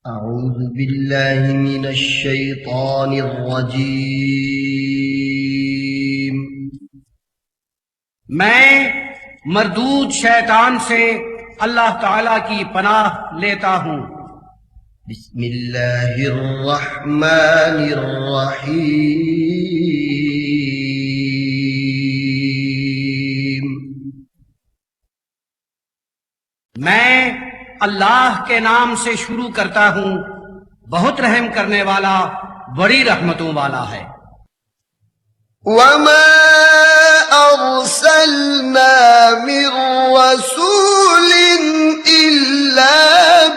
أعوذ بالله من الشيطان الرجيم میں مردود شیطان سے اللہ تعالی کی پناہ لیتا ہوں۔ بسم الله الرحمن الرحيم میں اللہ کے نام سے شروع کرتا ہوں، بہت رحم کرنے والا، بڑی رحمتوں والا ہے۔ وما أرسلنا من رسول إلا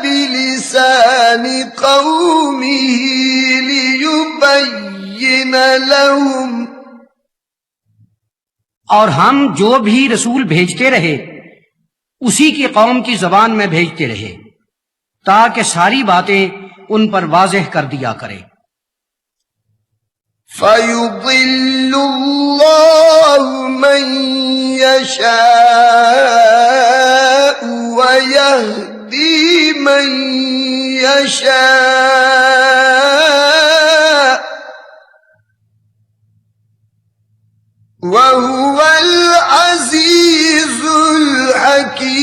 بلسان قومه ليبين لهم اور ہم جو بھی رسول بھیجتے رہے اسی کی قوم کی زبان میں بھیجتے رہے تاکہ ساری باتیں ان پر واضح کر دیا کرے۔ فَيُضِلُّ اللَّهُ مَن يَشَاءُ وَيَهْدِي مَن يَشَاءُ وَهُوَ الْعَزِيزُ الْحَكِيمُ۔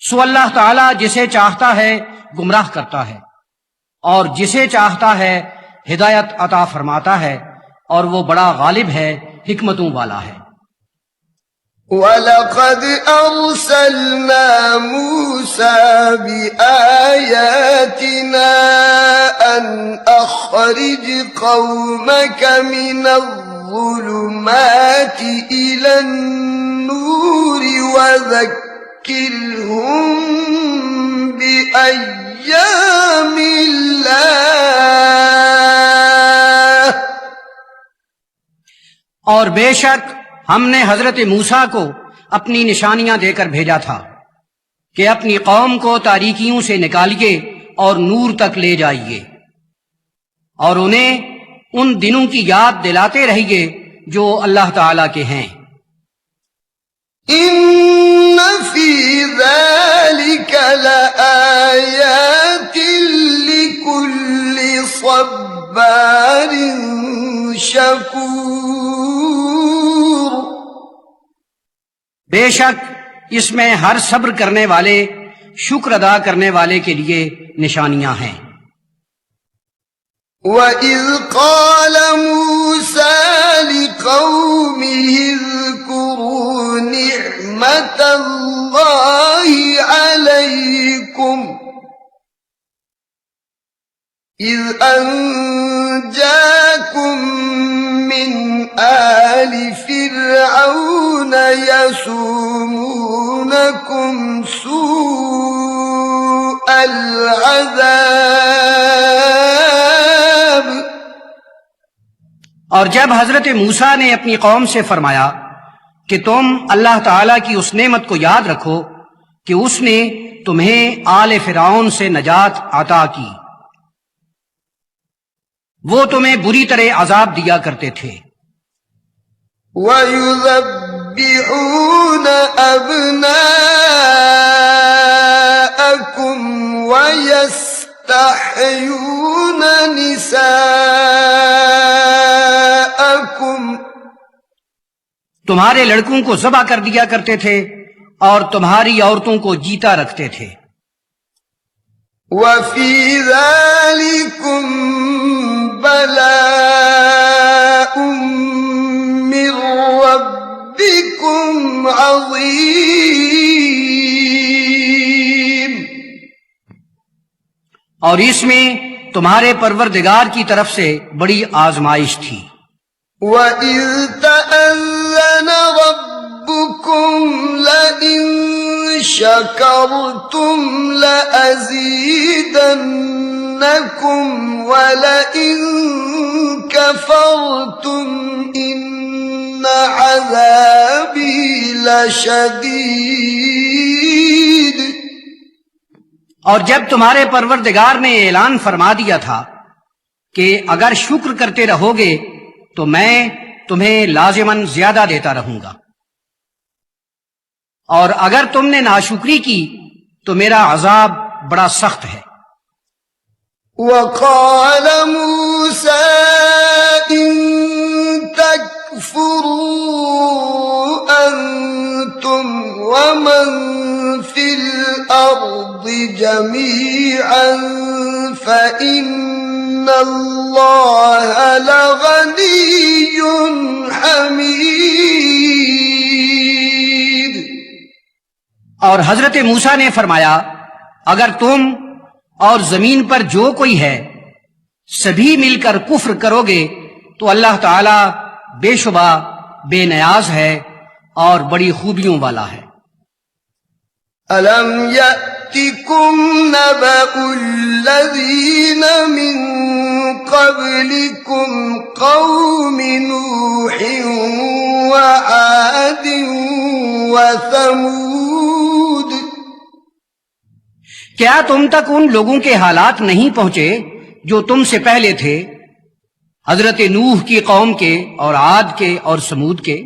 سو اللہ تعالیٰ جسے چاہتا ہے گمراہ کرتا ہے اور جسے چاہتا ہے ہدایت عطا فرماتا ہے، اور وہ بڑا غالب ہے، حکمتوں والا ہے۔ وَلَقَدْ أَرْسَلْنَا مُوسَى بِآيَاتِنَا أَنْ أَخْرِجْ قَوْمَكَ مِنَ الظُّلُمَاتِ إِلَى النُّورِ وَذَكِّرْهُمْ بِأَيَّامِ اللَّهِ۔ اور بے شک ہم نے حضرت موسیٰ کو اپنی نشانیاں دے کر بھیجا تھا کہ اپنی قوم کو تاریکیوں سے نکالیے اور نور تک لے جائیے، اور انہیں ان دنوں کی یاد دلاتے رہیے جو اللہ تعالی کے ہیں۔ إِنَّ فِي ذَلِكَ لَآيَاتٍ لِكُلِّ صَبَّارٍ شَكُورٍ۔ بے شک اس میں ہر صبر کرنے والے، شکر ادا کرنے والے کے لیے نشانیاں ہیں۔ وَإِذْ قَالَ مُوسَى لِقَوْمِهِ اذْكُرُوا نِعْمَةَ اللَّهِ عَلَيْكُمْ إِذْ أَنْجَاكُمْ مِنْ آلِ فِرْعَوْنَ يَسُومُونَكُمْ سُوءَ الْعَذَابِ۔ اور جب حضرت موسیٰ نے اپنی قوم سے فرمایا کہ تم اللہ تعالیٰ کی اس نعمت کو یاد رکھو کہ اس نے تمہیں آل فرعون سے نجات عطا کی، وہ تمہیں بری طرح عذاب دیا کرتے تھے۔ وَيُذَبِّحُونَ أَبْنَاءَكُمْ وَيَسْتَحْيُونَ نِسَاءَكُمْ۔ تمہارے لڑکوں کو ذبح کر دیا کرتے تھے اور تمہاری عورتوں کو جیتا رکھتے تھے۔ وَفِي ذَلِكُمْ بَلَاءٌ مِّن رَّبِّكُمْ عَظِيمٌ۔ اور اس میں تمہارے پروردگار کی طرف سے بڑی آزمائش تھی۔ وَإِذْ تَأَذَّنَ رَبُّكُمْ لَئِن شَكَرْتُمْ لَأَزِيدَنَّكُمْ وَلَئِن كَفَرْتُمْ إِنَّ عَذَابِي لَشَدِيدٌ۔ اور جب تمہارے پروردگار نے اعلان فرما دیا تھا کہ اگر شکر کرتے رہو گے تو میں تمہیں لازماً زیادہ دیتا رہوں گا، اور اگر تم نے ناشکری کی تو میرا عذاب بڑا سخت ہے۔ وقال موسى إن تكفروا أنتم ومن في الأرض جميعا فإن الله لغني حميد۔ اور حضرت موسیٰ نے فرمایا اگر تم اور زمین پر جو کوئی ہے سبھی مل کر کفر کرو گے تو اللہ تعالی بے شبہ بے نیاز ہے اور بڑی خوبیوں والا ہے۔ أَلَمْ يَأْتِكُمْ نَبَأُ الَّذِينَ مِنْ قَبْلِكُمْ قَوْمِ نُوحٍ وَعَادٍ وَثَمُودَ۔ کیا تم تک ان لوگوں کے حالات نہیں پہنچے جو تم سے پہلے تھے، حضرت نوح کی قوم کے اور عاد کے اور سمود کے؟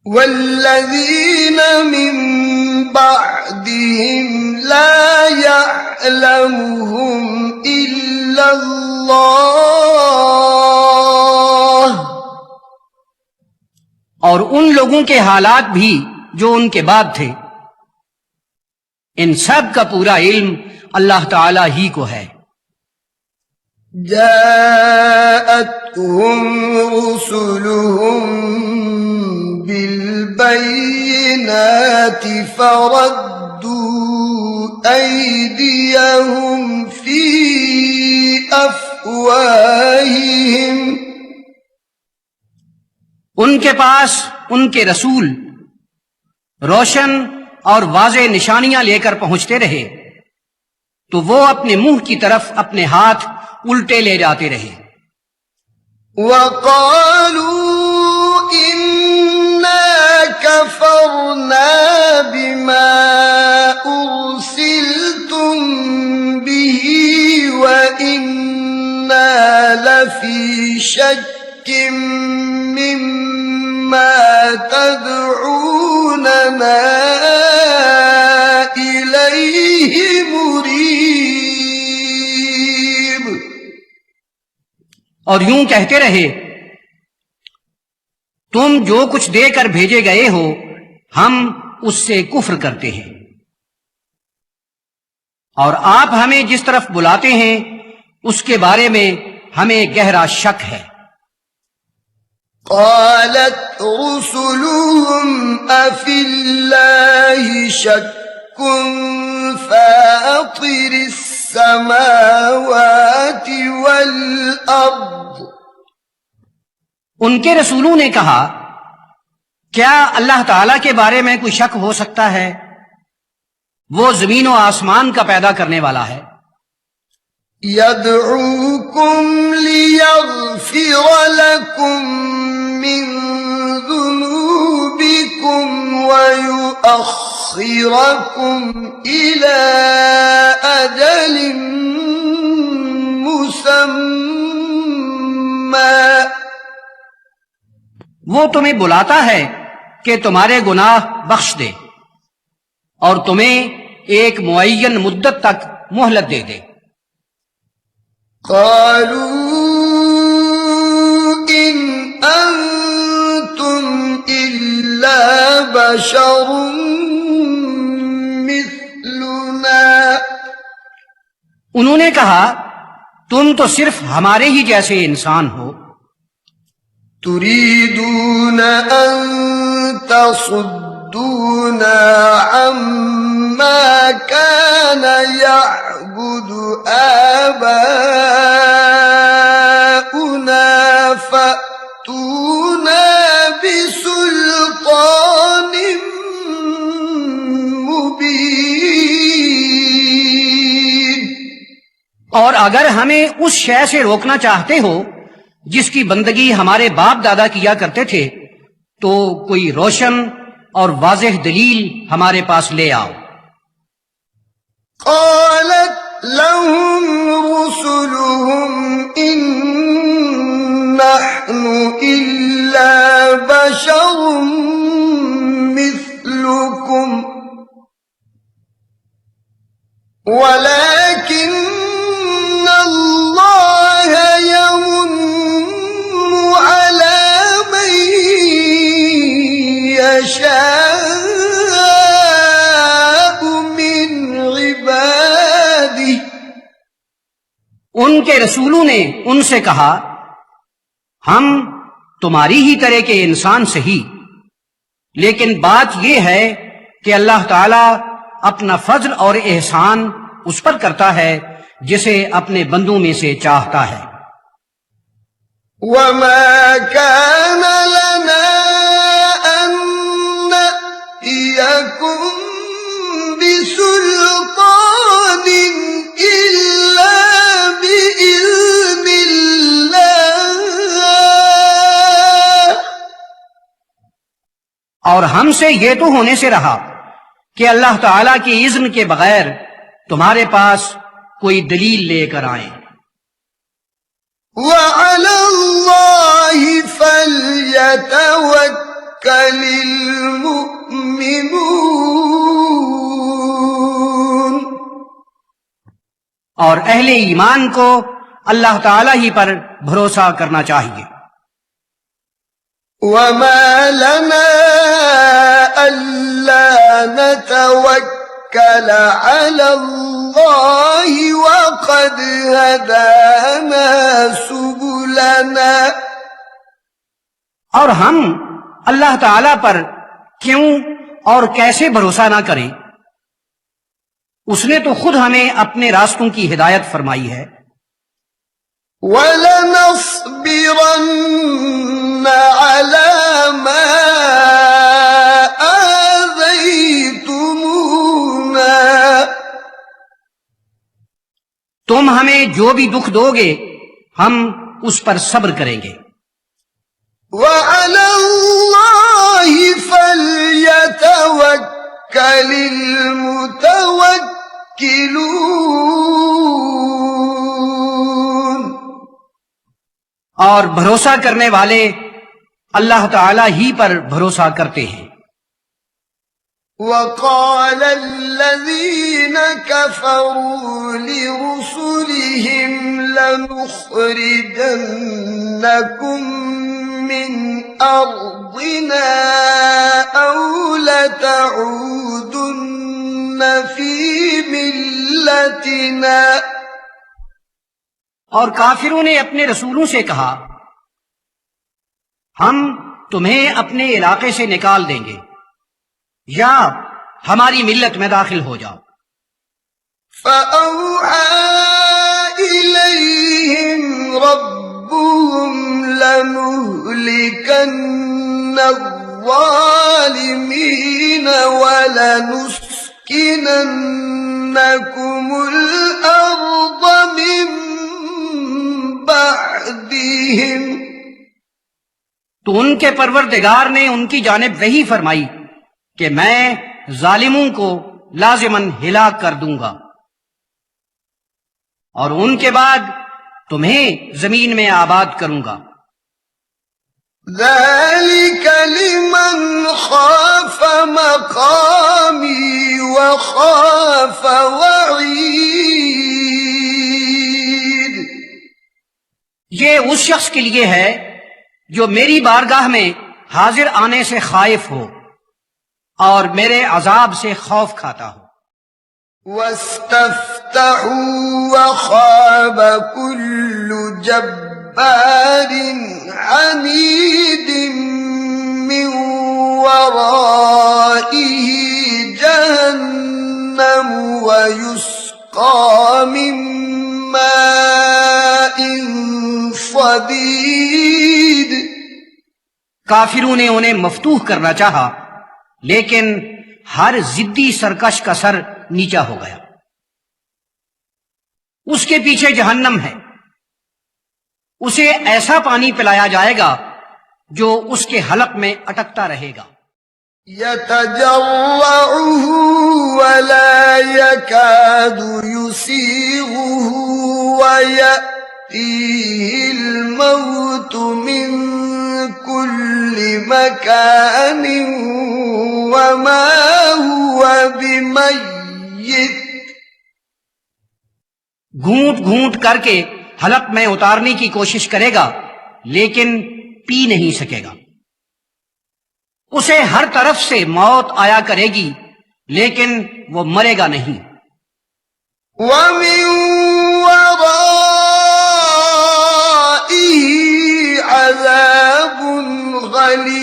وَالَّذِينَ مِن بَعْدِهِمْ لَا يَعْلَمُهُمْ إِلَّا اللَّهُ۔ اور ان لوگوں کے حالات بھی جو ان کے بعد تھے، ان سب کا پورا علم اللہ تعالی ہی کو ہے۔ جاءتهم رسلهم بالبينات فردوا أيديهم في أفواههم۔ ان کے پاس ان کے رسول روشن اور واضح نشانیاں لے کر پہنچتے رہے تو وہ اپنے منہ کی طرف اپنے ہاتھ الٹے لے جاتے رہے۔ وَقَالُوا إِنَّا كَفَرْنَا بِمَا أُرْسِلْتُم بِهِ وَإِنَّا لَفِي شَكٍّ مِّمَّا تَدْعُونَنَا إِلَيْهِ مُرِيبٍ۔ اور یوں کہتے رہے تم جو کچھ دے کر بھیجے گئے ہو ہم اس سے کفر کرتے ہیں، اور آپ ہمیں جس طرف بلاتے ہیں اس کے بارے میں ہمیں گہرا شک ہے۔ قالت رسلهم أفي الله شك فاطر السماوات والأرض۔ ان کے رسولوں نے کہا کیا اللہ تعالی کے بارے میں کوئی شک ہو سکتا ہے؟ وہ زمین و آسمان کا پیدا کرنے والا ہے۔ يدعوكم ليغفر لكم من ذنوبكم ويؤخركم إلى أجل مسمى۔ وہ تمہیں بلاتا ہے کہ تمہارے گناہ بخش دے اور تمہیں ایک معین مدت تک مہلت دے دے۔ قالوا إن أنتم إلا بشر مثلنا۔ انہوں نے کہا تم تو صرف ہمارے ہی جیسے انسان ہو۔ تريدون أن تصدونا عما كان يعبد آباؤنا فأتونا بسلطان مبين۔ اور اگر ہمیں اس شے سے روکنا چاہتے ہو جس کی بندگی ہمارے باپ دادا کیا کرتے تھے تو کوئی روشن اور واضح دلیل ہمارے پاس لے آؤ۔ قالت لهم رسلهم إن نحن إلا بشر مثلكم ولكن الله يمن على من يشاء من عباده. ان کے رسولوں نے ان سے کہا ہم تمہاری ہی طرح کے انسان سے ہی، لیکن بات یہ ہے کہ اللہ تعالی اپنا فضل اور احسان اس پر کرتا ہے جسے اپنے بندوں میں سے چاہتا ہے. وما كان لنا أن نأتيكم بسلطان إلا بإذن الله. اور ہم سے یہ تو ہونے سے رہا کہ اللہ تعالی کی اذن کے بغیر تمہارے پاس کوئی دلیل لے کر آئیں. وعلى الله فليتوكل المؤمنون. اور اہل ایمان کو اللہ تعالی ہی پر بھروسہ کرنا چاہیے. وما لنا ألا نتوكل على الله وقد هدانا سبلنا. اور ہم اللہ تعالی پر کیوں اور کیسے بھروسہ نہ کریں؟ اس نے تو خود ہمیں اپنے راستوں کی ہدایت فرمائی ہے. وَلَنَصْبِرَنَّ عَلَى مَا آذَيْتُمُونَا. تم ہمیں جو بھی دکھ دو گے ہم اس پر صبر کریں گے. وَعَلَى اللَّهِ فَلْيَتَوَكَّلِ الْمُتَوَكِّلُونَ. اور بھروسہ کرنے والے اللہ تعالی ہی پر بھروسہ کرتے ہیں. وقال الذين كفروا لرسلهم لنخرجنكم من أرضنا أو لتعودن في ملتنا. اور کافروں نے اپنے رسولوں سے کہا ہم تمہیں اپنے علاقے سے نکال دیں گے یا ہماری ملت میں داخل ہو جاؤ. فأوحى إليهم ربهم لنهلكن الظالمين ولنسكننكم الأرض من بعدهم. تو ان کے پروردگار نے ان کی جانب وحی فرمائی کہ میں ظالموں کو لازماً ہلاک کر دوں گا اور ان کے بعد تمہیں زمین میں آباد کروں گا. ذلك لمن خاف مقامي وخاف وعيد. یہ اس شخص کے لیے ہے جو میری بارگاہ میں حاضر آنے سے خائف ہو اور میرے عذاب سے خوف کھاتا ہو. واستفتحوا وخاب كل جبار عنيد من ورائه جهنم ويسقى من ماء صديد. کافروں نے انہیں مفتوح کرنا چاہا لیکن ہر ضدی سرکش کا سر نیچا ہو گیا. اس کے پیچھے جہنم ہے، اسے ایسا پانی پلایا جائے گا جو اس کے حلق میں اٹکتا رہے گا. يتجرعه ولا يكاد يسيغه ويأتيه الموت من كل مكان وما هو بميت گھونٹ گھونٹ کر کے حلق میں اتارنے کی کوشش کرے گا لیکن پی نہیں سکے گا۔ اسے ہر طرف سے موت آیا کرے گی لیکن وہ مرے گا نہیں۔ وَمِن وَرَائِهِ عَذَابٌ غَلِيظٌ،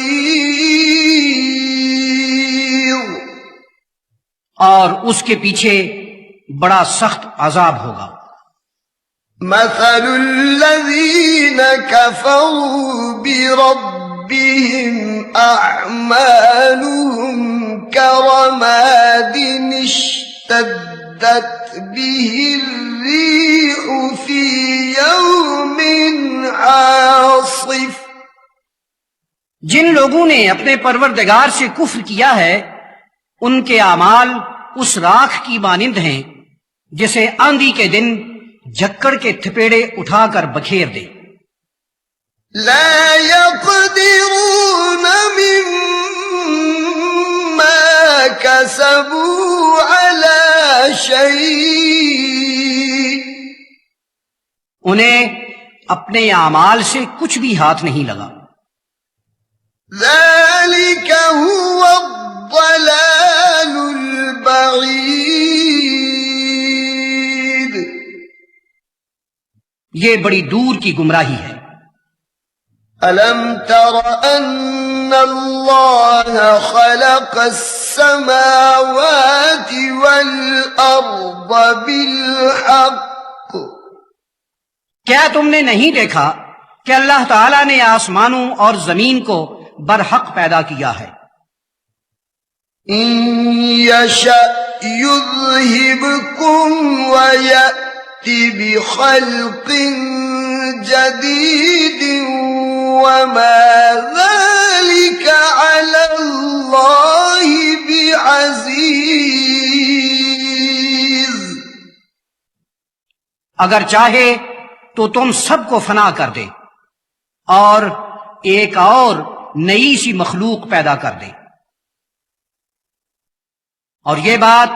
اور اس کے پیچھے بڑا سخت عذاب ہوگا۔ مَثَلُ الَّذِينَ كَفَرُوا بِرَبِّهِمْ أَعْمَالُهُمْ كَرَمَادٍ اشْتَدَّتْ بِهِ الرِّيحُ فِي يَوْمٍ عَاصِفٍ، جن لوگوں نے اپنے پروردگار سے کفر کیا ہے ان کے اعمال اس راکھ کی مانند ہیں جسے آندھی کے دن جھکڑ کے تھپیڑے اٹھا کر بکھیر دے۔ لا يقدرون مما كسبوا على شيء، انہیں اپنے اعمال سے کچھ بھی ہاتھ نہیں لگا۔ ذلك هو الضلال البعيد، یہ بڑی دور کی گمراہی ہے۔ ألم تر أن الله خلق السماوات والأرض بالحق، کیا تم نے نہیں دیکھا کہ اللہ تعالیٰ نے آسمانوں اور زمین کو برحق پیدا کیا ہے؟ إن يشأ يذهبكم ويأت بخلق جديد وما ذلك على الله بعزيز، اگر چاہے تو تم سب کو فنا کر دے اور ایک اور نئی سی مخلوق پیدا کر دے، اور یہ بات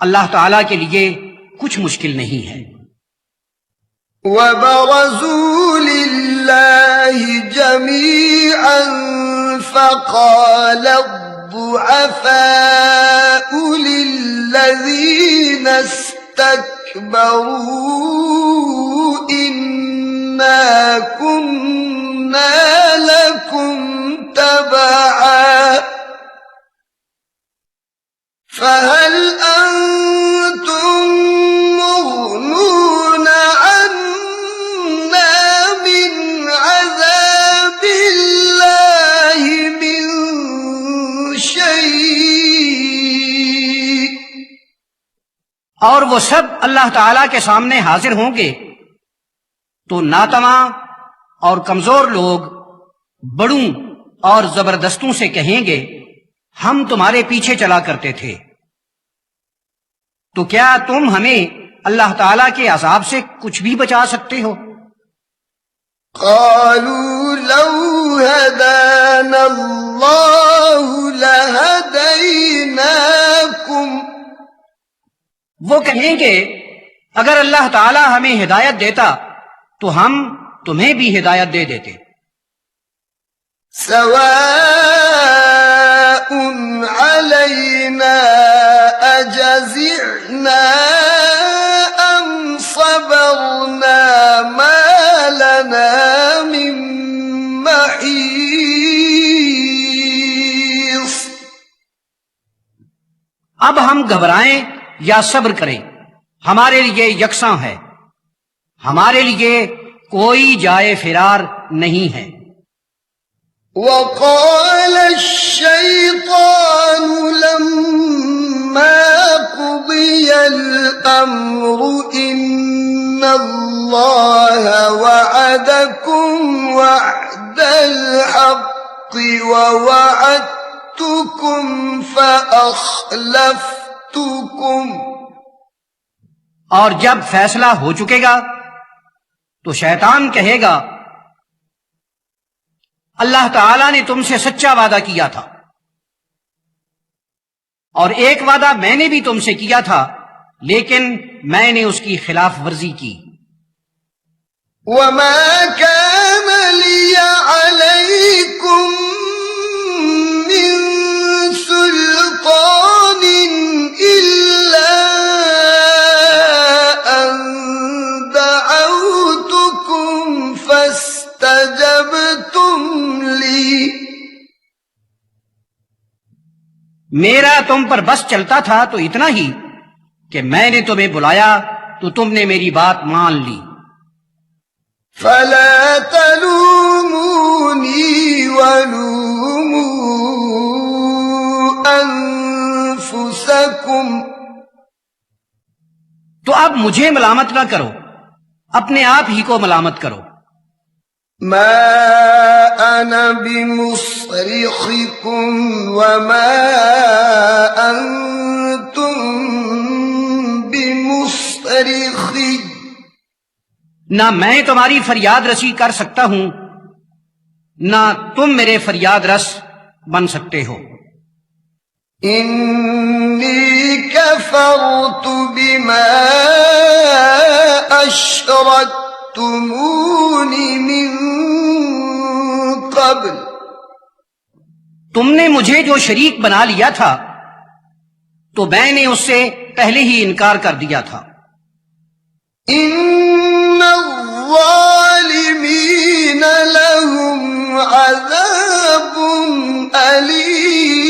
اللہ تعالیٰ کے لیے کچھ مشکل نہیں ہے۔ وبرزوا لله جميعا فقال الضعفاء للذين استكبروا إنا كنا لكم تبعا فهل أنتم مغنون عنا من عذاب الله من شيء، اور وہ سب اللہ تعالیٰ کے سامنے حاضر ہوں گے تو ناتواں اور کمزور لوگ بڑوں اور زبردستوں سے کہیں گے ہم تمہارے پیچھے چلا کرتے تھے، تو کیا تم ہمیں اللہ تعالیٰ کے عذاب سے کچھ بھی بچا سکتے ہو؟ قالوا لو هدانا الله لهديناكم، وہ کہیں گے اگر اللہ تعالیٰ ہمیں ہدایت دیتا تو ہم تمہیں بھی ہدایت دے دیتے۔ سواء علينا أجزعنا أم صبرنا ما لنا من محيص، اب ہم گھبرائیں یا صبر کریں ہمارے لیے یکساں ہے، ہمارے لیے کوئی جائے فرار نہیں ہے۔ وقال الشيطان لما قضي الأمر إن الله وعدكم وعد الحق ووعدتكم فأخلفتكم، اور جب فیصلہ ہو چکے گا تو شیطان کہے گا اللہ تعالیٰ نے تم سے سچا وعدہ کیا تھا اور ایک وعدہ میں نے بھی تم سے کیا تھا لیکن میں نے اس کی خلاف ورزی کی۔ وما كان لي عليكم من سلطان إلا أن دعوتكم فاستجبتم لي۔ میرا تم پر بس چلتا تھا تو اتنا ہی کہ میں نے تمہیں بلایا تو تم نے میری بات مان لی۔ فلا تلوموني ولوموا أنفسكم۔ تو اب مجھے ملامت نہ کرو، اپنے آپ ہی کو ملامت کرو۔ ما أنا بمصرخكم وما أنتم بمصرخي۔ نہ میں تمہاری فریاد رسی کر سکتا ہوں، نہ تم میرے فریاد رس بن سکتے ہو۔ إني كفرت بما أشركتمون من قبل۔ تم نے مجھے جو شریک بنا لیا تھا تو میں نے اس سے پہلے ہی انکار کر دیا تھا۔ إن الظالمين لهم عذاب أليم۔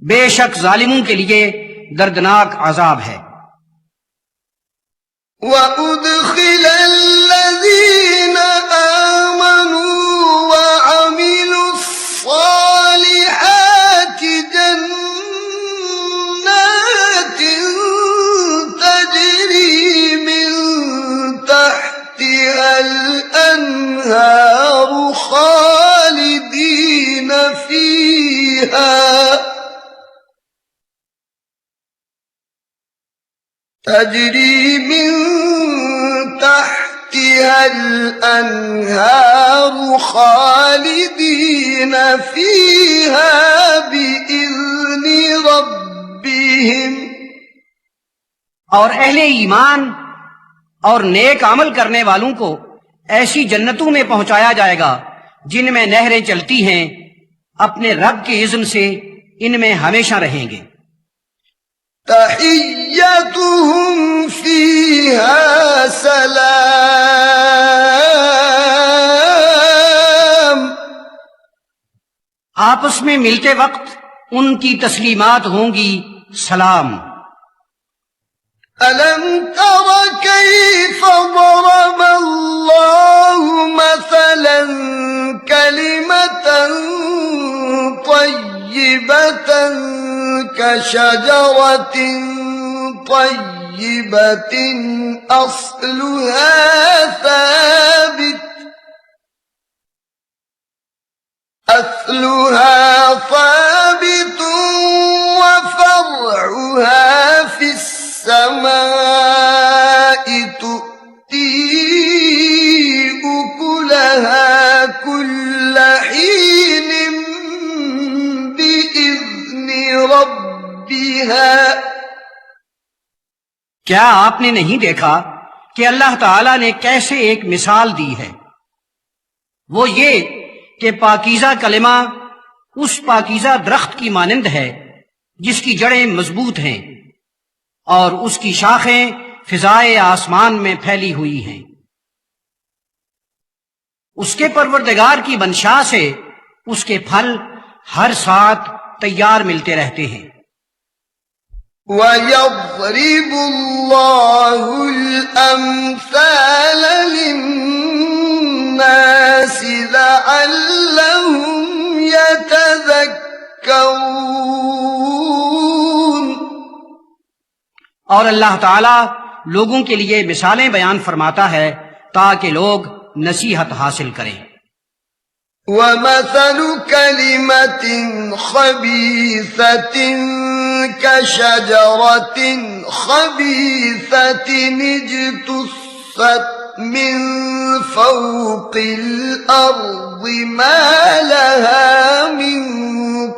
بے شک ظالموں کے لیے دردناک عذاب ہے۔ وَأُدْخِلَ الَّذِينَ آمَنُوا وَعَمِلُوا الصَّالِحَاتِ جَنَّاتٍ تَجْرِي مِن تَحْتِهَا الْأَنْهَارُ خَالِدِينَ فِيهَا تجری من تحتها الانہار خالدین فیہا بإذن ربہم۔ اور اہل ایمان اور نیک عمل کرنے والوں کو ایسی جنتوں میں پہنچایا جائے گا جن میں نہریں چلتی ہیں، اپنے رب کے اذن سے ان میں ہمیشہ رہیں گے۔ تحیتهم فیہا سلام۔ آپس میں ملتے وقت ان کی تسلیمات ہوں گی سلام۔ ألم تر كيف ضرب الله مثلا كلمة طيبة كشجرة طيبة أصلها ثابت وفرعها في السماء تؤتي أكلها كل حين بإذن ربها۔ کیا آپ نے نہیں دیکھا کہ اللہ تعالی نے کیسے ایک مثال دی ہے؟ وہ یہ کہ پاکیزہ کلمہ اس پاکیزہ درخت کی مانند ہے جس کی جڑیں مضبوط ہیں اور اس کی شاخیں فضائے آسمان میں پھیلی ہوئی ہیں۔ اس کے پروردگار کی منشا سے اس کے پھل ہر ساتھ تیار ملتے رہتے ہیں۔ وَيَضْرِبُ اللَّهُ الْأَمْثَالَ لِلنَّاسِ لَعَلَّهُمْ يَتَذَكَّرُونَ۔ اور اللہ تعالی لوگوں کے لیے مثالیں بیان فرماتا ہے تاکہ لوگ نصیحت حاصل کریں۔ وَمَثَلُ كَلِمَةٍ خَبِيثَةٍ كَشَجَرَةٍ خَبِيثَةٍ اجْتُثَّتْ مِنْ فَوْقِ الْأَرْضِ مَا لَهَا مِنْ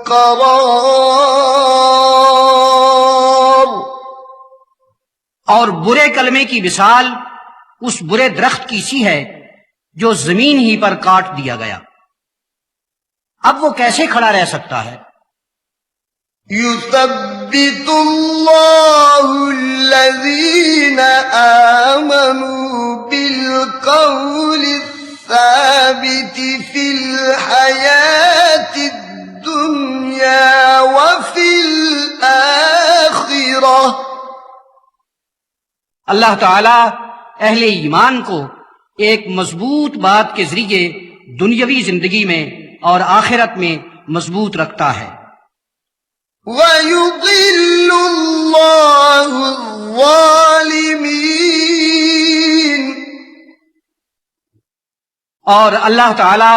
قَرَارٍ۔ اور برے کلمے کی مثال اس برے درخت کی سی ہے جو زمین ہی پر کاٹ دیا گیا، اب وہ کیسے کھڑا رہ سکتا ہے؟ يثبت الله الذين آمنوا بالقول الثابت في الحياة الدنيا وفي الآخرة. اللہ تعالی اہل ایمان کو ایک مضبوط بات کے ذریعے دنیاوی زندگی میں اور آخرت میں مضبوط رکھتا ہے. وَيُضِلُّ اللَّهُ الظَّالِمِينَ. اور اللہ تعالی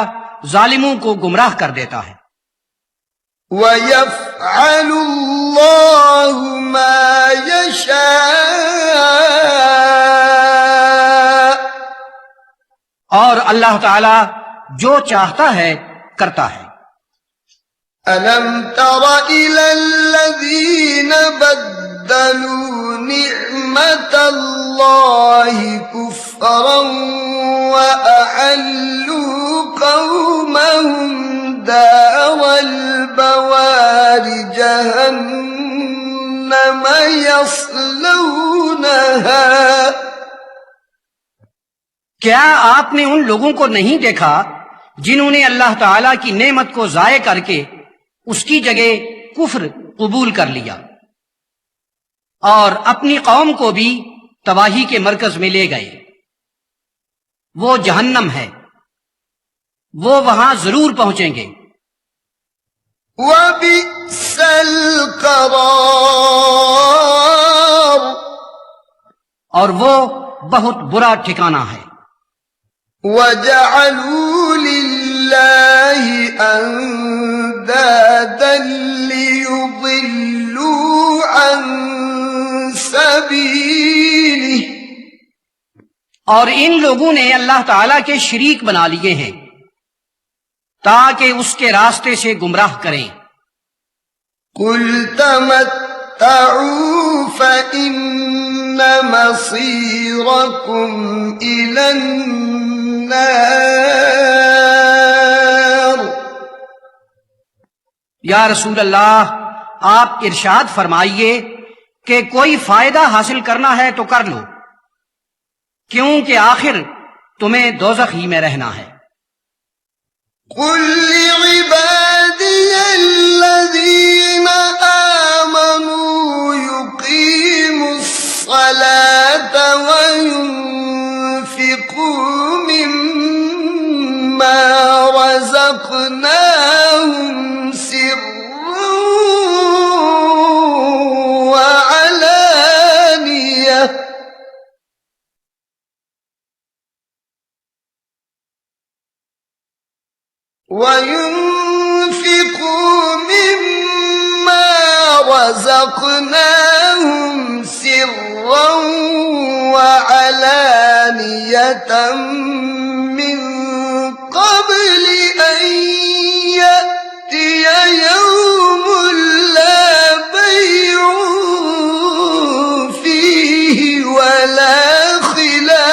ظالموں کو گمراہ کر دیتا ہے. وَيَفْعَلُ اللَّهُ مَا يَشَاءُ. اور اللہ تعالی جو چاہتا ہے کرتا ہے. أَلَمْ تَرَ إِلَى الَّذِينَ بَدَّلُوا نِعْمَةَ اللَّهِ كُفْرًا وَأَحَلُّوا قَوْمَهُمْ دَارَ الْبَوَارِ جَهَنَّمَ يَصْلَوْنَهَا. کیا آپ نے ان لوگوں کو نہیں دیکھا جنہوں نے اللہ تعالی کی نعمت کو ضائع کر کے اس کی جگہ کفر قبول کر لیا اور اپنی قوم کو بھی تباہی کے مرکز میں لے گئے؟ وہ جہنم ہے، وہ وہاں ضرور پہنچیں گے. وَبِئْسَ الْقَرَارُ. اور وہ بہت برا ٹھکانہ ہے. وَجَعَلُوا لِلَّهِ أَندَادًا لِيُضِلُّوا عَن سَبِيلِهِ. اور ان لوگوں نے اللہ تعالی کے شریک بنا لیے ہیں تاکہ اس کے راستے سے گمراہ کریں. قُلْ تَمَتَّعُوا فَإِنَّ مَصِيرَكُمْ إِلَى النَّارِ. یا رسول اللہ، آپ ارشاد فرمائیے کہ کوئی فائدہ حاصل کرنا ہے تو کر لو، کیونکہ آخر تمہیں دوزخ ہی میں رہنا ہے. قُلْ لِعِبَادِيَ الَّذِينَ آمَنُوا يُقِيمُوا الصَّلَاةَ وَيُنْفِقُوا مِمَّا رَزَقْنَاهُمْ سِرًّا وَعَلَانِيَةً. وَيُنْفِقُوا مِمَّا رَزَقْنَاهُمْ سِرًّا وَعَلَانِيَةً مِّن قَبْلِ أَن يَأْتِيَ يَوْمٌ لَّا بَيْعٌ فِيهِ وَلَا خِلَالٌ.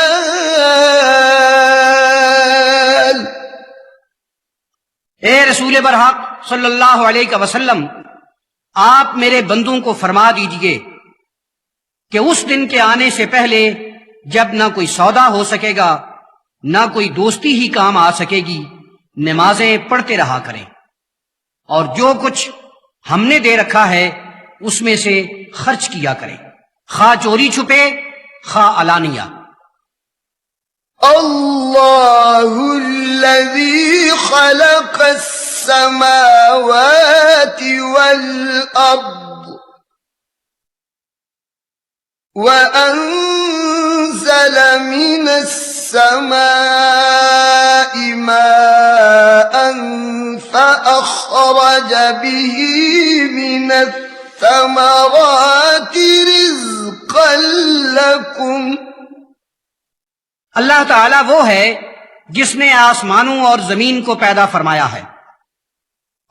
اے رسول برحق صلی اللہ علیہ وسلم، آپ میرے بندوں کو فرما دیجئے کہ اس دن کے آنے سے پہلے جب نہ کوئی سودا ہو سکے گا نہ کوئی دوستی ہی کام آ سکے گی، نمازیں پڑھتے رہا کریں اور جو کچھ ہم نے دے رکھا ہے اس میں سے خرچ کیا کریں، خواہ چوری چھپے خواہ علانیہ. اللہ الذی خلق السماوات والارض وانزل من السماء ماء فاخرج به من الثمرات رزقا لكم. اللہ تعالیٰ وہ ہے جس نے آسمانوں اور زمین کو پیدا فرمایا ہے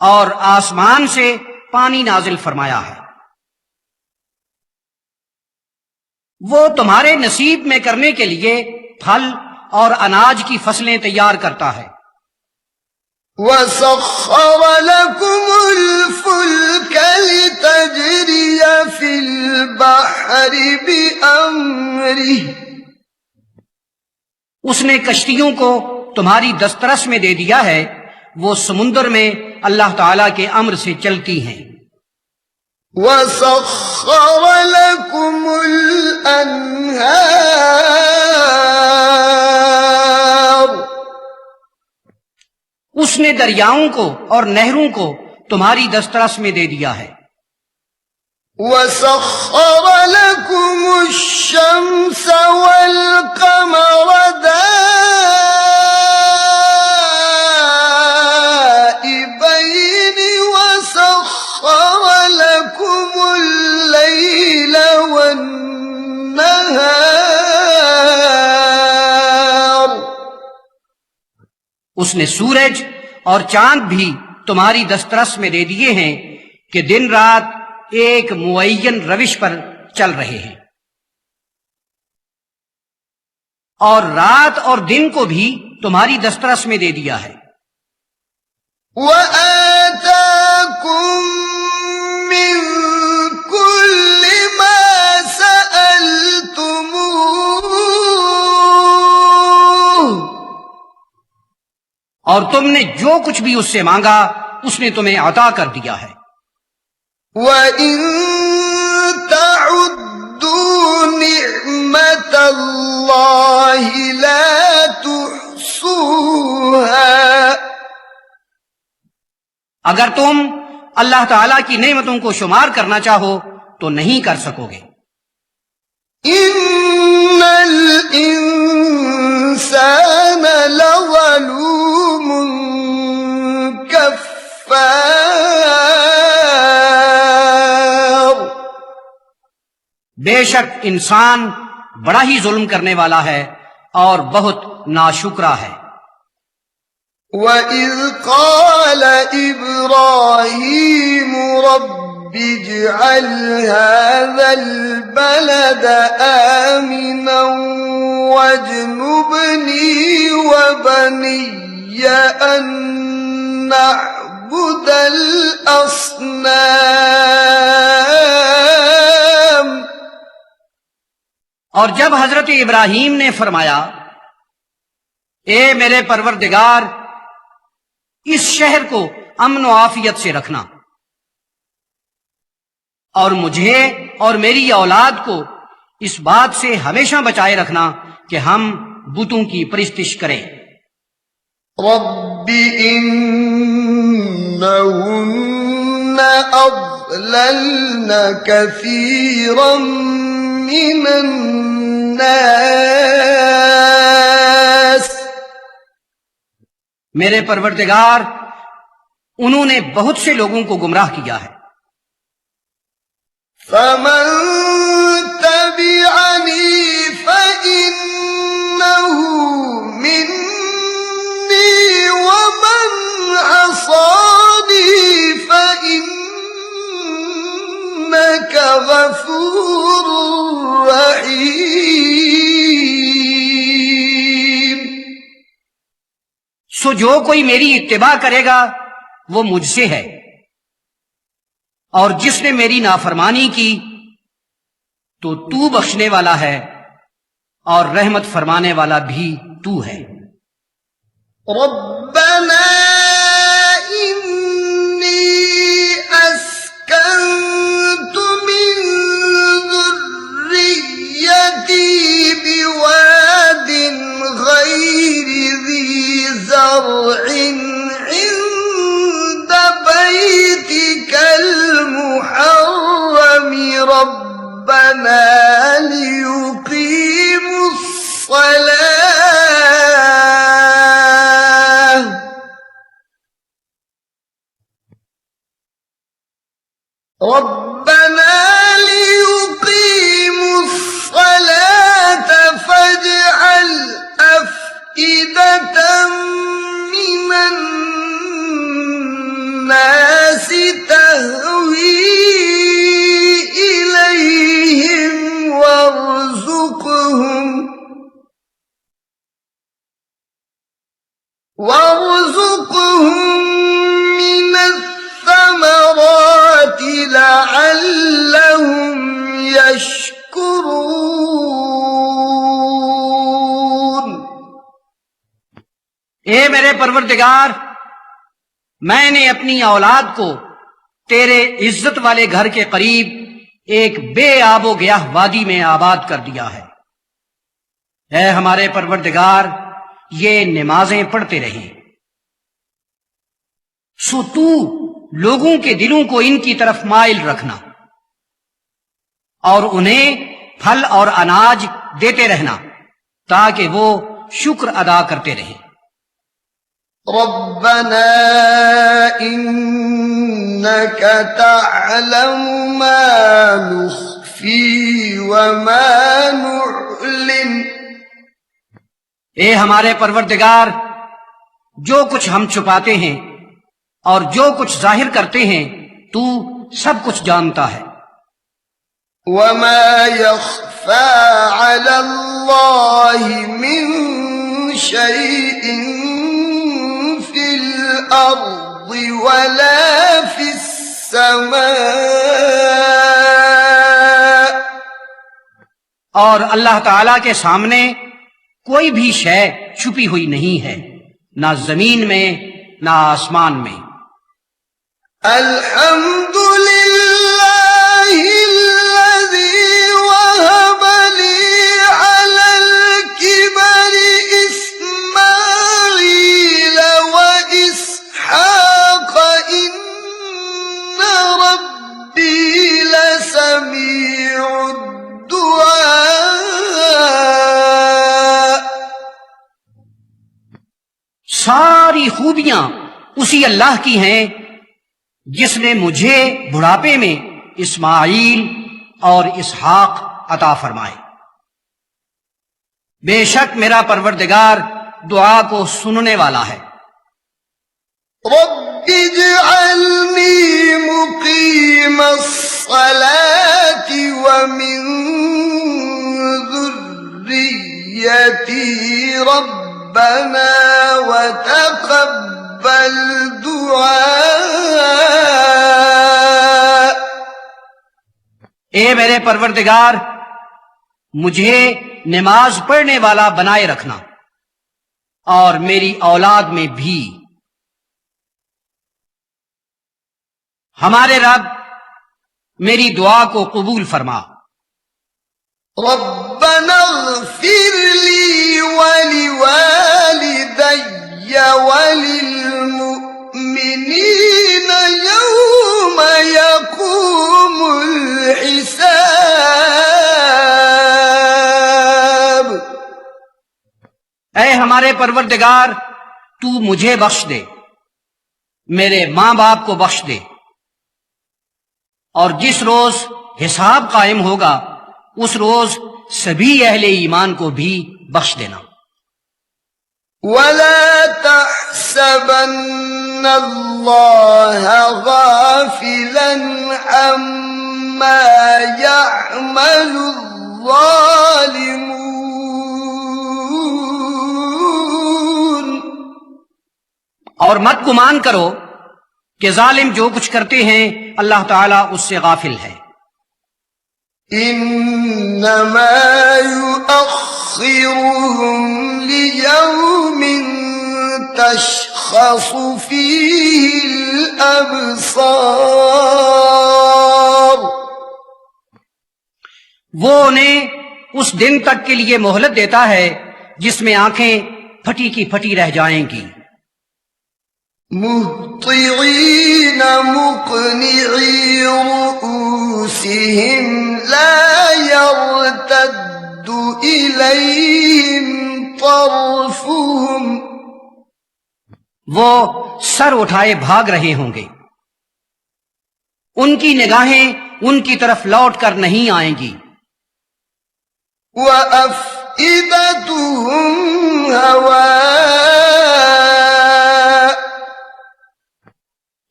اور آسمان سے پانی نازل فرمایا ہے. وہ تمہارے نصیب میں کرنے کے لیے پھل اور اناج کی فصلیں تیار کرتا ہے۔ وَسَخَّرَ لَكُمُ الْفُلْكَ لِتَجْرِيَ فِي الْبَحْرِ بِأَمْرِهِ، اس نے کشتیوں کو تمہاری دسترس میں دے دیا ہے، وہ سمندر میں اللہ تعالی کے امر سے چلتی ہیں۔ وَسَخَّرَ لَكُمُ الْأَنْهَارَ، اس نے دریاؤں کو اور نہروں کو تمہاری دسترس میں دے دیا ہے۔ وَسَخَّرَ لَكُمُ الشَّمْسَ وَالْقَمَرَ دَائِبَيْنِ وَسَخَّرَ لَكُمُ اللَّيْلَ وَالنَّهَارَ، اس نے سورج اور چاند بھی تمہاری دسترس میں دے دیے ہیں کہ دن رات ایک معین روش پر چل رہے ہیں، اور رات اور دن کو بھی تمہاری دسترس میں دے دیا ہے۔ وَآتَاكُم مِّن كُلِّ مَا سَأَلْتُمُوهُ، اور تم نے جو کچھ بھی اس سے مانگا اس نے تمہیں عطا کر دیا ہے۔ وَإِن تَعُدُّوا نِعْمَتَ اللَّهِ لَا تُحْصُوهَا، اگر تم اللہ تعالی کی نعمتوں کو شمار کرنا چاہو تو نہیں کر سکو گے۔ إِنَّ الْإِنسَانَ لَظَلُومٌ كَفَّارٌ، بے شک انسان بڑا ہی ظلم کرنے والا ہے اور بہت ناشکرا ہے۔ وَإِذْ قَالَ إِبْرَاهِيمُ رَبِّ اجْعَلْ هَذَا الْبَلَدَ آمِنًا وَاجْنُبْنِي وَبَنِيَّ أَن نَّعْبُدَ الْأَصْنَامَ، اور جب حضرت ابراہیم نے فرمایا اے میرے پروردگار اس شہر کو امن و عافیت سے رکھنا اور مجھے اور میری اولاد کو اس بات سے ہمیشہ بچائے رکھنا کہ ہم بتوں کی پرستش کریں۔ رب إنهن أضللن كثيرا من الناس، میرے پروردگار انہوں نے بہت سے لوگوں کو گمراہ کیا ہے۔ فمن تبعني فإنه مني ومن عصاني فإنك غفور رحيم، سو جو کوئی میری اتباع کرے گا وہ مجھ سے ہے، اور جس نے میری نافرمانی کی تو بخشنے والا ہے اور رحمت فرمانے والا بھی تو ہے۔ ربنا إني أسكنت من ذريتي بواد غير ذي زرع عند بيتك المحرم ربنا ليقيموا الصلاة فاجعل أفئدة من الناس تهوي إليهم وارزقهم میرے پروردگار، میں نے اپنی اولاد کو تیرے عزت والے گھر کے قریب ایک بے آب و گیاہ وادی میں آباد کر دیا ہے۔ اے ہمارے پروردگار، یہ نمازیں پڑھتے رہیں، سو تو لوگوں کے دلوں کو ان کی طرف مائل رکھنا اور انہیں پھل اور اناج دیتے رہنا تاکہ وہ شکر ادا کرتے رہیں۔ ربنا إنك تعلم ما نخفي وما نعلن، اے ہمارے پروردگار، جو کچھ ہم چھپاتے ہیں اور جو کچھ ظاہر کرتے ہیں تو سب کچھ جانتا ہے۔ وما يخفى على الله من شيء في الأرض ولا في السماء، اور اللہ تعالی کے سامنے کوئی بھی شے چھپی ہوئی نہیں ہے، نہ زمین میں نہ آسمان میں۔ الحمد لله الذي وهب لي على الكبر إسماعيل وإسحاق إن ربي لسميع الدعاء۔ ساری خوبیاں اسی اللہ کی ہیں جس نے مجھے بڑھاپے میں اسماعیل اور اسحاق عطا فرمائے۔ بے شک میرا پروردگار دعا کو سننے والا ہے۔ رب اجعلني مقيم الصلاة ومن ذريتي ربنا وتقبل دعاء۔ اے میرے پروردگار، مجھے نماز پڑھنے والا بنائے رکھنا اور میری اولاد میں بھی۔ ہمارے رب میری دعا کو قبول فرما۔ ربنا اغفر لي ولوالدي وللمؤمنين يوم يقوم الحساب۔ اے ہمارے پروردگار، تو مجھے بخش دے، میرے ماں باپ کو بخش دے، اور جس روز حساب قائم ہوگا اس روز سبھی اہل ایمان کو بھی بخش دینا۔ ولا تحسبن الله غافلا عما يعمل الظالمون، اور مت گمان کرو کہ ظالم جو کچھ کرتے ہیں اللہ تعالیٰ اس سے غافل ہے۔ انما يؤخرهم ليوم تشخص فيه الابصار، وہ انہیں اس دن تک کے لیے مہلت دیتا ہے جس میں آنکھیں پھٹی کی پھٹی رہ جائیں گی۔ مهطعين مقنعي رؤوسهم لا يرتد إليهم طرفهم، وہ سر اٹھائے بھاگ رہے ہوں گے، ان کی نگاہیں ان کی طرف لوٹ کر نہیں آئیں گی۔ وأفئدتهم هواء،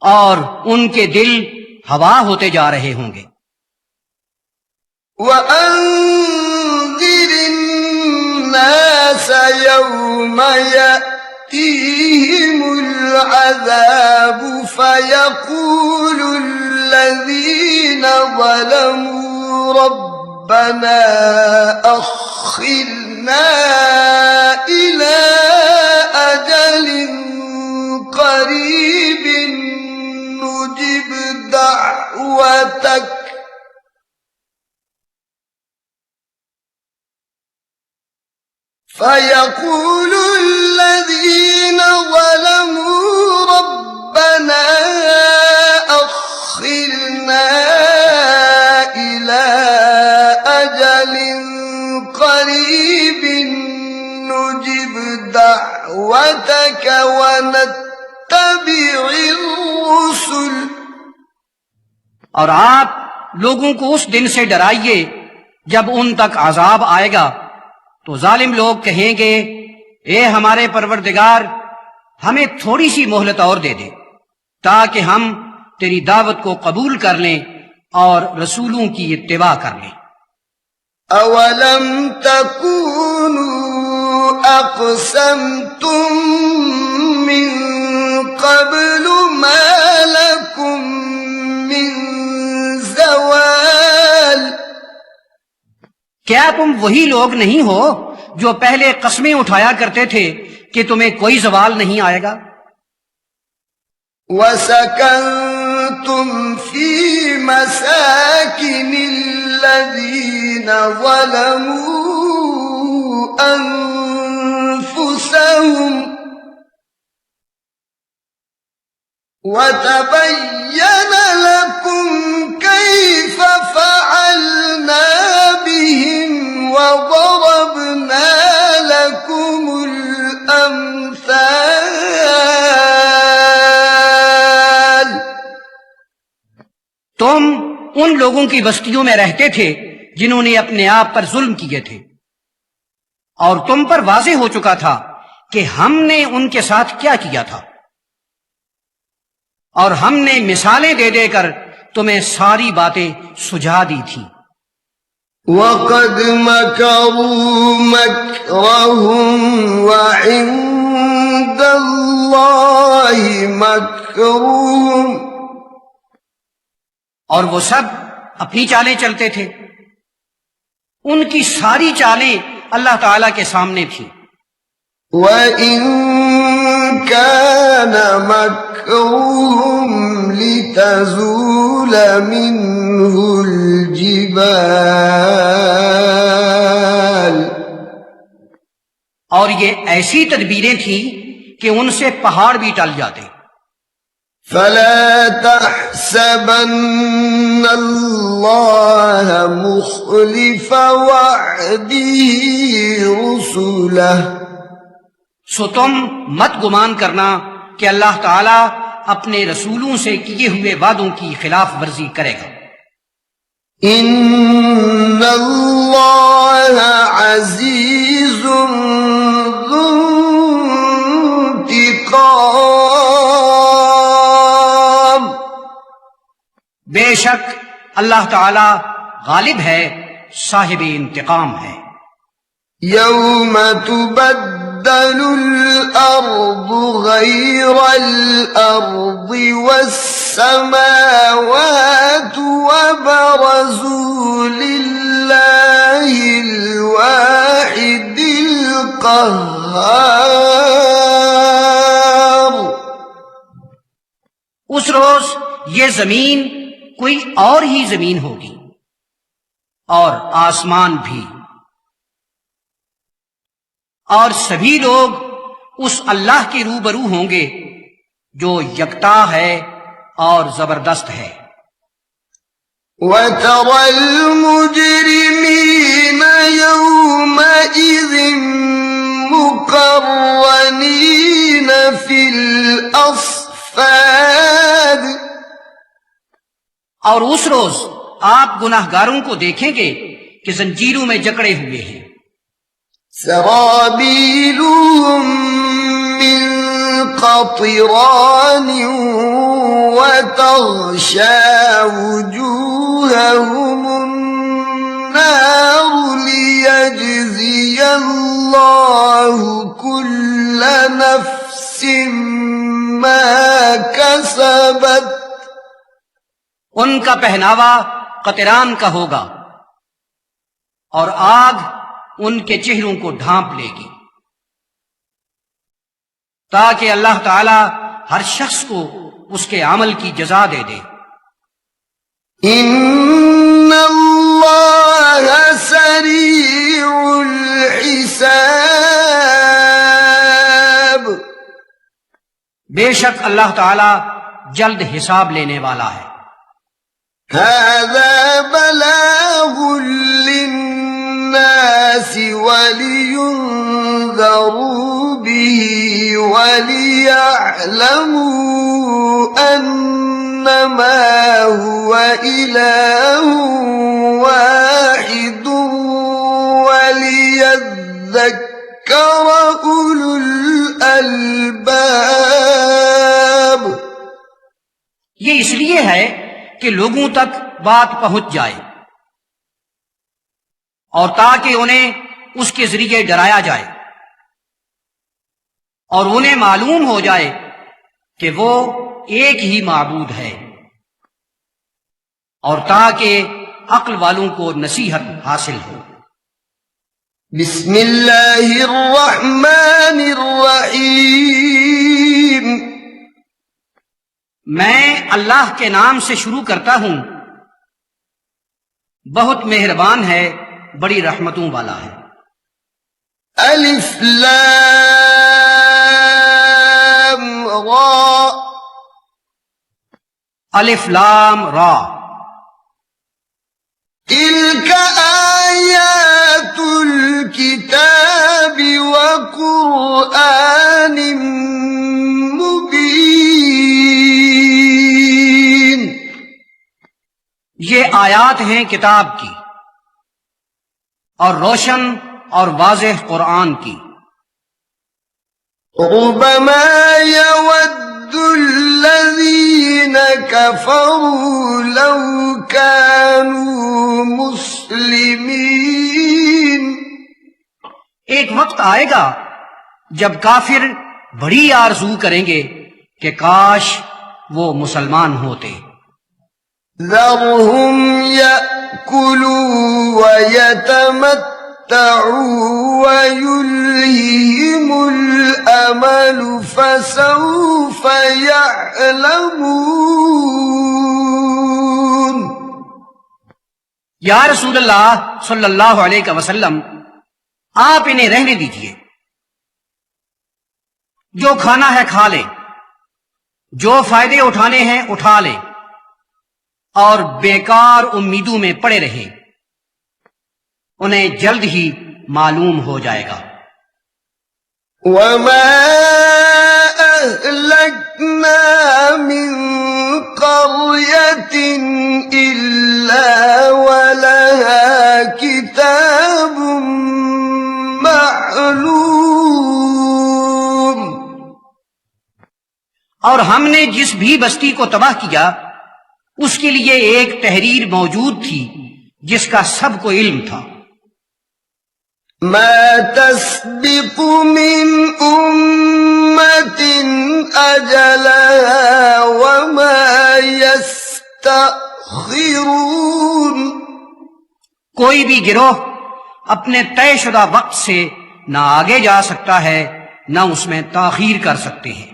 اور ان کے دل ہوا ہوتے جا رہے ہوں گے۔ وأنذر الناس يوم يأتيهم العذاب فيقول الذين ظلموا ربنا أخرنا إلى أجل نجب دعوتك فيقول الذين ظلموا ربنا أخرنا إلى أجل قريب نجب دعوتك ونتبع الرسل. اور آپ لوگوں کو اس دن سے ڈرائیے جب ان تک عذاب آئے گا تو ظالم لوگ کہیں گے اے ہمارے پروردگار ہمیں تھوڑی سی مہلت اور دے دے تاکہ ہم تیری دعوت کو قبول کر لیں اور رسولوں کی اتباع کر لیں. اولم تکونوا اقسمتم من قبل ما لکم من زوال. کیا تم وہی لوگ نہیں ہو جو پہلے قسمیں اٹھایا کرتے تھے کہ تمہیں کوئی زوال نہیں آئے گا؟ وَسَكَنْتُمْ فِي مَسَاكِنِ الَّذِينَ ظَلَمُوا أَنفُسَهُمْ وَتَبَيَّنَ لَكُمْ كَيْفَ فَعَلْنَا بِهِمْ وَضَرَبْنَا لَكُمُ الْأَمْثَالَ. تم ان لوگوں کی بستیوں میں رہتے تھے جنہوں نے اپنے آپ پر ظلم کیے تھے اور تم پر واضح ہو چکا تھا کہ ہم نے ان کے ساتھ کیا کیا تھا اور ہم نے مثالیں دے دے کر تمہیں ساری باتیں سجھا دی تھی. وَقَدْ مَكَرُوا مَكْرَهُمْ وَعِندَ اللَّهِ مَكْرُهُمْ. اور وہ سب اپنی چالیں چلتے تھے، ان کی ساری چالیں اللہ تعالی کے سامنے تھیں. وَإِن كَانَ مَكْرُهُمْ لِتَزُولَ مِنْهُ الْجِبَالُ. اور یہ ایسی تدبیریں تھیں کہ ان سے پہاڑ بھی ٹل جاتے. فَلَا تَحْسَبَنَّ اللَّهَ مُخْلِفَ وَعْدِهِ رُسُلَهُ. سو تم مت گمان کرنا کہ اللہ تعالیٰ اپنے رسولوں سے کیے ہوئے وعدوں کی خلاف ورزی کرے گا. ان اللہ عزیز ذو انتقام. بے شک اللہ تعالیٰ غالب ہے، صاحب انتقام ہے. یوم تبدل الارض غیر الارض والسماوات وبرزوا للہ الواحد القہار. اس روز یہ زمین کوئی اور ہی زمین ہوگی اور آسمان بھی، اور سبھی لوگ اس اللہ کے روبرو ہوں گے جو یکتا ہے اور زبردست ہے. وَتَرَى الْمُجْرِمِينَ يَوْمَئِذٍ مُقَرَّنِينَ فِي الْأَصْفَادِ. اور اس روز آپ گناہگاروں کو دیکھیں گے کہ زنجیروں میں جکڑے ہوئے ہیں. سرابیلهم من قطران وتغشى وجوههم النار ليجزي الله كل نفس ما كسبت. ان کا پہناوا قطران کا ہوگا اور آگ ان کے چہروں کو ڈھانپ لے گی تاکہ اللہ تعالی ہر شخص کو اس کے عمل کی جزا دے دے۔ ان اللہ سریع الحساب، بے شک اللہ تعالی جلد حساب لینے والا ہے۔ هذا بلاغ للناس ولينذروا به وليعلموا أنما هو إله واحد وليذكر أولو الألباب۔ یہ اس لیے ہے کہ لوگوں تک بات پہنچ جائے اور تاکہ انہیں اس کے ذریعے ڈرایا جائے اور انہیں معلوم ہو جائے کہ وہ ایک ہی معبود ہے، اور تاکہ عقل والوں کو نصیحت حاصل ہو۔ بسم اللہ الرحمن الرحیم، میں اللہ کے نام سے شروع کرتا ہوں، بہت مہربان ہے، بڑی رحمتوں والا ہے۔ الف لام را، الف لام را، تلك آیات الکتاب وقرآن مبین، یہ آیات ہیں کتاب کی اور روشن اور واضح قرآن کی۔ ربما يود الذين كفروا لو كانوا مسلمين، ایک وقت آئے گا جب کافر بڑی آرزو کریں گے کہ کاش وہ مسلمان ہوتے۔ ذرهم يأكلوا ويتمتعوا ويلههم الأمل فسوف يعلمون۔ یا رسول اللہ صلی اللہ علیہ وسلم، آپ انہیں رہنے دیجئے، جو کھانا ہے کھا لیں، جو فائدے اٹھانے ہیں اٹھا لیں، اور بیکار امیدوں میں پڑے رہیں، انہیں جلد ہی معلوم ہو جائے گا۔ وما أهلكنا من قرية إلا ولها كتاب معلوم، اور ہم نے جس بھی بستی کو تباہ کیا اس کے لیے ایک تحریر موجود تھی جس کا سب کو علم تھا۔ ما تسبق من أمة أجلها وما يستأخرون، کوئی بھی گروہ اپنے طے شدہ وقت سے نہ آگے جا سکتا ہے نہ اس میں تاخیر کر سکتے ہیں۔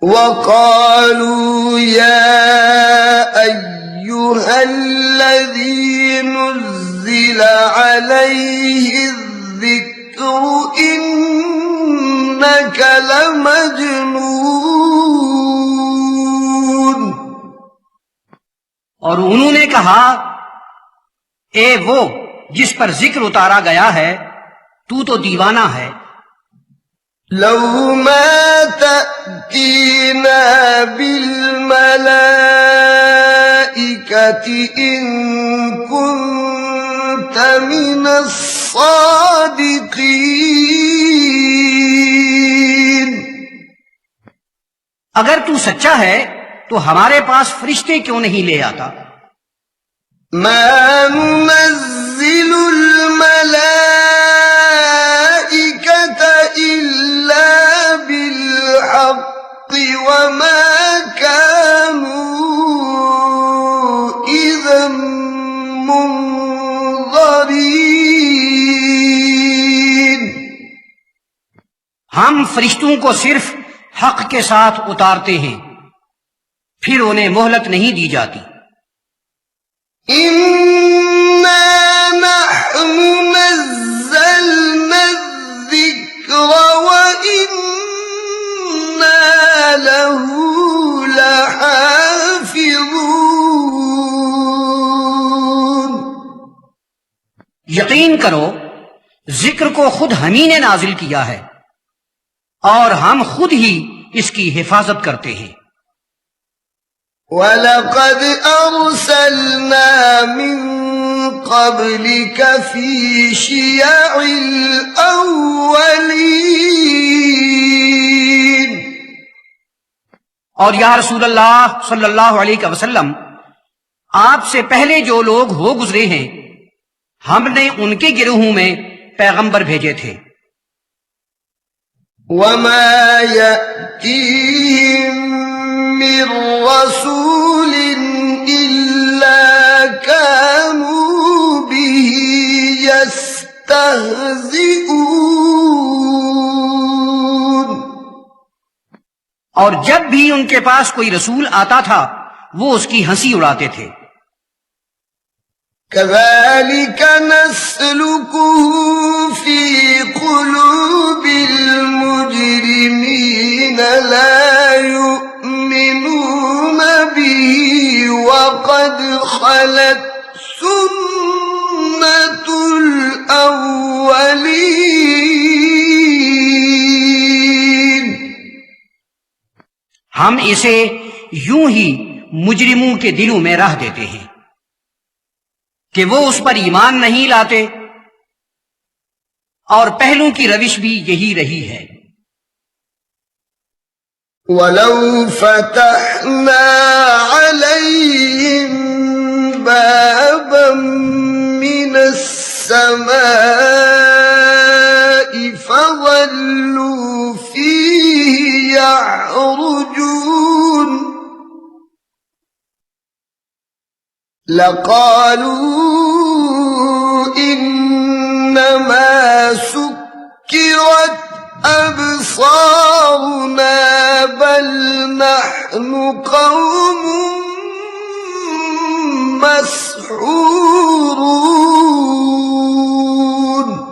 وقالوا يا أيها الذي نزل عليه الذكر إنك لمجنون، اور انہوں نے کہا، اے وہ جس پر ذکر اتارا گیا ہے، تو دیوانہ ہے۔ لو ما تأتينا بالملائكة إن كنت من الصادقين، اگر تو سچا ہے تو ہمارے پاس فرشتے کیوں نہیں لے آتا؟ ما ننزل الملائكة إلا بالحق وما كانوا إذا منظرين، ہم فرشتوں کو صرف حق کے ساتھ اتارتے ہیں پھر انہیں مہلت نہیں دی جاتی۔ إنا نحن نزلنا الذكر وإنا له لحافظون۔ یقین کرو ذکر کو خود ہم ہی نے نازل کیا ہے اور ہم خود ہی اس کی حفاظت کرتے ہیں۔ وَلَقَدْ أَرْسَلْنَا مِن قَبْلِكَ فِي شِيَعِ الْأَوَّلِينَ۔ اور یا رسول اللہ صلی اللہ علیہ وسلم، آپ سے پہلے جو لوگ ہو گزرے ہیں ہم نے ان کے گروہوں میں پیغمبر بھیجے تھے۔ وَمَا يَأْتِيهِم مِّن رَّسُولٍ إِلَّا كَانُوا بِهِ يَسْتَهْزِئُونَ۔ اور جب بھی ان کے پاس کوئی رسول آتا تھا وہ اس کی ہنسی اڑاتے تھے۔ كَذَلِكَ نَسْلُكُهُ فِي قُلُوبِ الْمُجْرِمِينَ لَا يُؤْمِنُونَ بِهِ وَقَدْ خَلَتْ سُنَّةُ الْأَوَّلِينَ۔ ہم اسے یوں ہی مجرموں کے دلوں میں رہ دیتے ہیں کہ وہ اس پر ایمان نہیں لاتے، اور پہلوں کی روش بھی یہی رہی ہے۔ وَلَوْ فَتَحْنَا عَلَيْهِمْ بَابًا مِّنَ السَّمَاءِ فَظَلُّوا فِيهِ يَعْرُجُونَ لَقَالُوا إِنَّمَا سُكِّرَتْ أَبْصَارُنَا بَلْ نَحْنُ قَوْمٌ مَسْحُورُونَ۔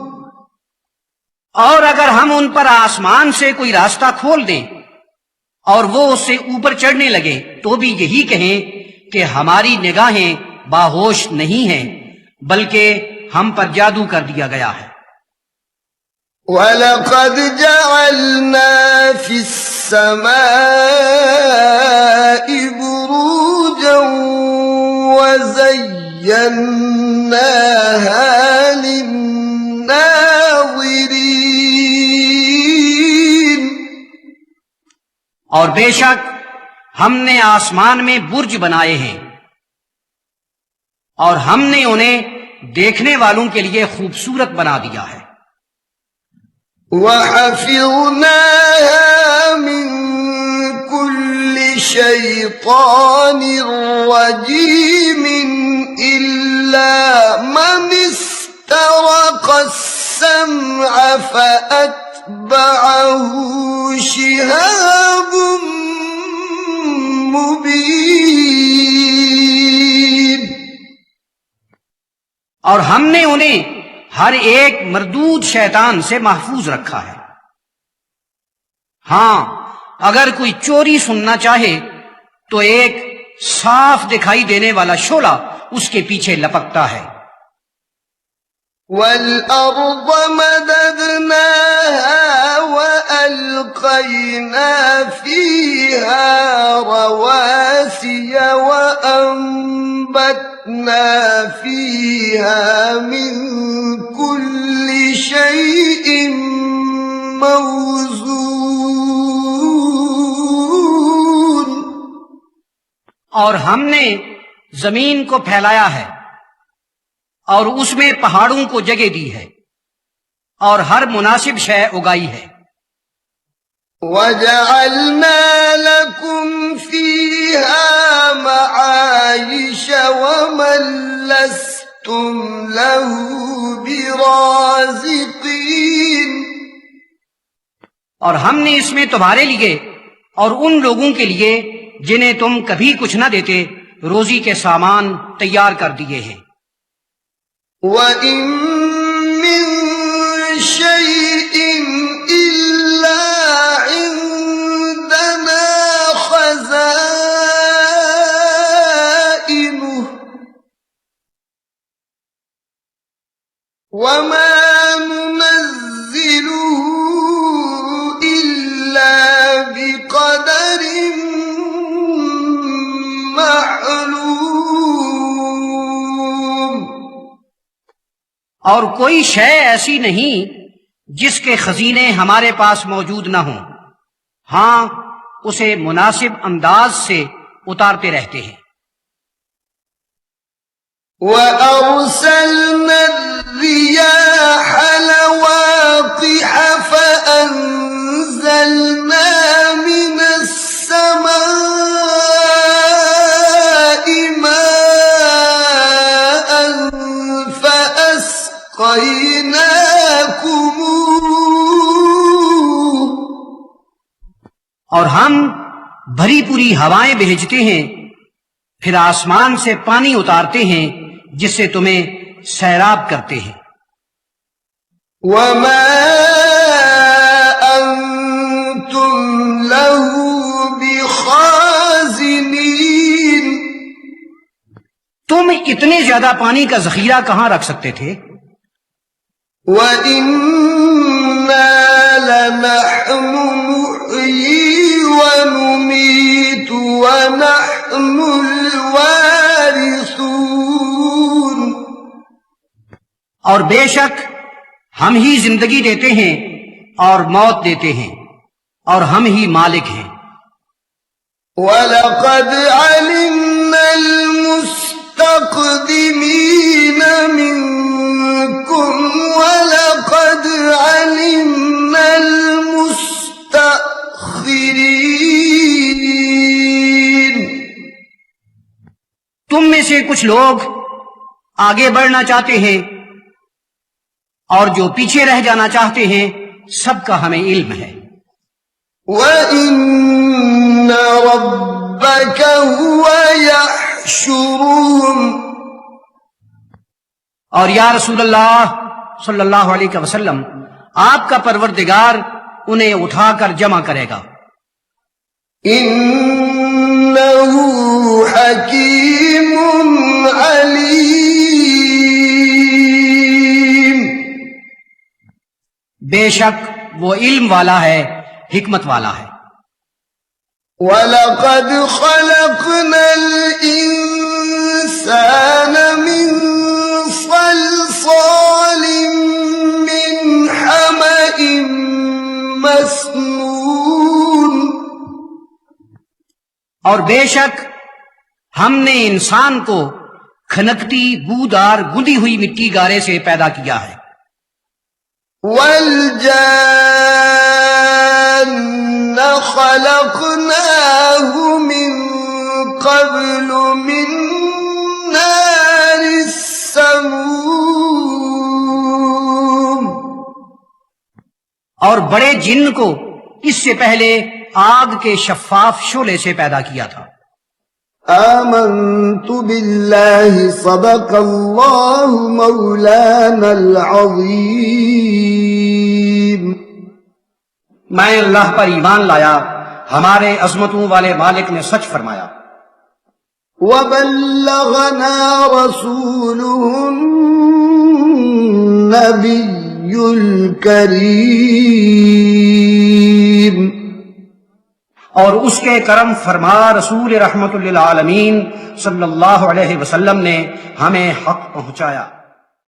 اور اگر ہم ان پر آسمان سے کوئی راستہ کھول دیں اور وہ اس سے اوپر چڑھنے لگے تو بھی یہی کہیں کہ ہماری نگاہیں باہوش نہیں ہیں بلکہ ہم پر جادو کر دیا گیا ہے۔ وَلَقَدْ جَعَلْنَا فِي السَّمَاءِ بُرُوجًا وَزَيَّنَّاهَا لِلنَّاظِرِينَ۔ اور بے شک ہم نے آسمان میں برج بنائے ہیں اور ہم نے انہیں دیکھنے والوں کے لیے خوبصورت بنا دیا ہے۔ وَحَفِظْنَاهَا مِن كُلِّ شَيْطَانٍ رَّجِيمٍ إِلَّا مَنِ اسْتَرَقَ السَّمْعَ فَأَتْبَعَهُ شِهَابٌ مُّبِينٌ۔ اور ہم نے انہیں ہر ایک مردود شیطان سے محفوظ رکھا ہے۔ ہاں اگر کوئی چوری سننا چاہے تو ایک صاف دکھائی دینے والا شعلہ اس کے پیچھے لپکتا ہے۔ وَالْأَرْضَ مَدَدْنَاهَا وَأَلْقَيْنَا فِيهَا رَوَاسِيَ وَأَنبَتْنَا فِيهَا مِن كُلِّ شَيْءٍ مَّوْزُونٍ۔ اور ہم نے زمین کو پھیلایا ہے اور اس میں پہاڑوں کو جگہ دی ہے اور ہر مناسب شے اگائی ہے۔ وَجَعَلْنَا لَكُمْ فِيهَا مَعَايِشَ وَمَن لَّسْتُمْ لَهُ بِرَازِقِينَ۔ اور ہم نے اس میں تمہارے لیے اور ان لوگوں کے لیے جنہیں تم کبھی کچھ نہ دیتے روزی کے سامان تیار کر دیے ہیں۔ وَإِن مِّن شَيْءٍ إِلَّا عِندَنَا خَزَائِنُهُ وَمَا نُنَزِّلُهُ إِلَّا بِقَدَرٍ معلوم۔ اور کوئی شے ایسی نہیں جس کے خزینے ہمارے پاس موجود نہ ہوں، ہاں اسے مناسب انداز سے اتارتے رہتے ہیں۔ وَأَرْسَلْنَا الرِّيَاحَ لَوَاقِحَ فَأَنزَلْنَا مِنَ السَّمَاءِ مَاءً فَأَسْقَيْنَاكُمُوهُ۔ اور ہم بھری پوری ہوائیں بھیجتے ہیں، پھر آسمان سے پانی اتارتے ہیں جس سے تمہیں سیراب کرتے ہیں۔ وَمَا أَنتُمْ لَهُ بِخَازِنِينَ۔ تم اتنے زیادہ پانی کا ذخیرہ کہاں رکھ سکتے تھے؟ وَإِنَّا لَنَحْنُ نُحْيِي وَنُمِيتُ وَنَحْنُ الْوَارِثُونَ۔ اور بے شک ہم ہی زندگی دیتے ہیں اور موت دیتے ہیں، اور ہم ہی مالک ہیں۔ وَلَقَدْ عَلِمْنَا الْمُسْتَقْدِمِينَ مِنكُمْ وَلَقَدْ عَلِمْنَا الْمُسْتَأْخِرِينَ۔ تم میں سے کچھ لوگ آگے بڑھنا چاہتے ہیں اور جو پیچھے رہ جانا چاہتے ہیں، سب کا ہمیں علم ہے۔ وَإِنَّ رَبَّكَ هُوَ يَحْشُرُهُمْ۔ اور یا رسول اللہ صلی اللہ علیہ وسلم، آپ کا پروردگار انہیں اٹھا کر جمع کرے گا۔ إِنَّهُ حَكِيمٌ عَلِيمٌ۔ بے شک وہ علم والا ہے، حکمت والا ہے۔ وَلَقَدْ خَلَقْنَا الْإِنسَانَ مِنْ صَلْصَالٍ مِّنْ حَمَإٍ مَّسْنُونٍ۔ اور بے شک ہم نے انسان کو کھنکتی بودار گندی ہوئی مٹی گارے سے پیدا کیا ہے۔ وَالْجَانَّ خَلَقْنَاهُ مِن قَبْلُ مِن نَّارِ السَّمُومِ۔ اور بڑے جن کو اس سے پہلے آگ کے شفاف شعلے سے پیدا کیا تھا۔ آمنت باللہ صدق اللہ مولانا العظیم۔ میں اللہ پر ایمان لایا، ہمارے عظمتوں والے مالک نے سچ فرمایا۔ وبلغنا رسوله النبی الکریم۔ اور اس کے کرم فرما رسول رحمت للعالمین صلی اللہ علیہ وسلم نے ہمیں حق پہنچایا۔